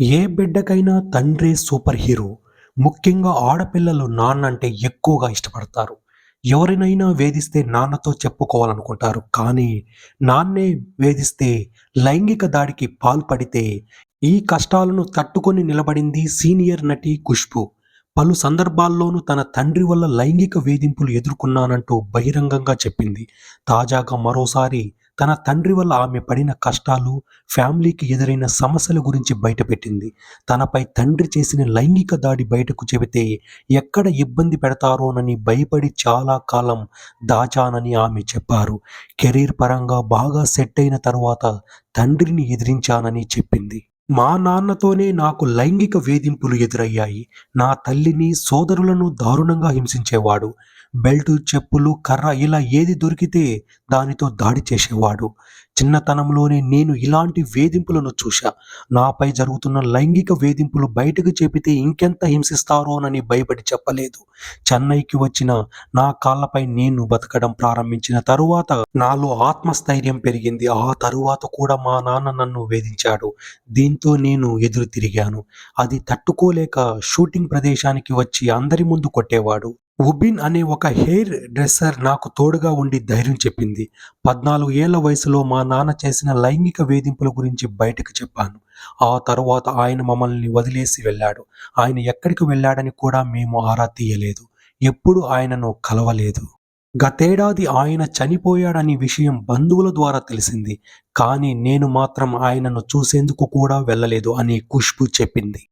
ఏ బిడ్డకైనా తండ్రే super hero. ముఖ్యంగా ఆడపిల్లలు నాన్న అంటే ఎక్కువగా ఇష్టపడతారు. ఎవరినైనా వేధిస్తే నాన్నతో చెప్పుకోవాలనుకుంటారు. కానీ నాన్నే వేధిస్తే లైంగిక దాడికి పాల్పడితే ఈ కష్టాలను తట్టుకొని నిలబడింది సీనియర్ నటి ఖుష్బూ. పలు సందర్భాల్లోనూ తన తండ్రి వల్ల లైంగిక వేధింపులు ఎదుర్కొన్నానంటూ బహిరంగంగా చెప్పింది. తాజాగా మరోసారి తన తండ్రి వల్ల ఆమె పడిన కష్టాలు, ఫ్యామిలీకి ఎదురైన సమస్యల గురించి బయటపెట్టింది. తనపై తండ్రి చేసిన లైంగిక దాడి బయటకు చెబితే ఎక్కడ ఇబ్బంది పెడతారోనని భయపడి చాలా కాలం దాచానని ఆమె చెప్పారు. కెరీర్ పరంగా బాగా సెట్ అయిన తరువాత తండ్రిని ఎదిరించానని చెప్పింది. మా నాన్నతోనే నాకు లైంగిక వేధింపులు ఎదురయ్యాయి. నా తల్లిని, సోదరులను దారుణంగా హింసించేవాడు. బెల్టు, చెప్పులు, కర్ర ఇలా ఏది దొరికితే దానితో దాడి చేసేవాడు. చిన్నతనంలోనే నేను ఇలాంటి వేధింపులను చూశా. నాపై జరుగుతున్న లైంగిక వేధింపులు బయటకు చెబితే ఇంకెంత హింసిస్తారోనని భయపడి చెప్పలేదు. చెన్నైకి వచ్చిన నా కాళ్ళపై నేను బతకడం ప్రారంభించిన తరువాత నాలో ఆత్మస్థైర్యం పెరిగింది. ఆ తరువాత కూడా మా నాన్న నన్ను వేధించాడు. దీంతో నేను ఎదురు తిరిగాను. అది తట్టుకోలేక షూటింగ్ ప్రదేశానికి వచ్చి అందరి ముందు కొట్టేవాడు. ఉబిన్ అనే ఒక హెయిర్ డ్రెస్సర్ నాకు తోడుగా ఉండి ధైర్యం చెప్పింది. 14 ఏళ్ల వయసులో మా నాన్న చేసిన లైంగిక వేధింపుల గురించి బయటకు చెప్పాను. ఆ తరువాత ఆయన మమ్మల్ని వదిలేసి వెళ్ళాడు. ఆయన ఎక్కడికి వెళ్ళాడని కూడా మేము ఆరా తీయలేదు. ఎప్పుడూ ఆయనను కలవలేదు. గతేడాది ఆయన చనిపోయాడనే విషయం బంధువుల ద్వారా తెలిసింది. కానీ నేను మాత్రం ఆయనను చూసేందుకు కూడా వెళ్ళలేదు అని ఖుష్బూ చెప్పింది.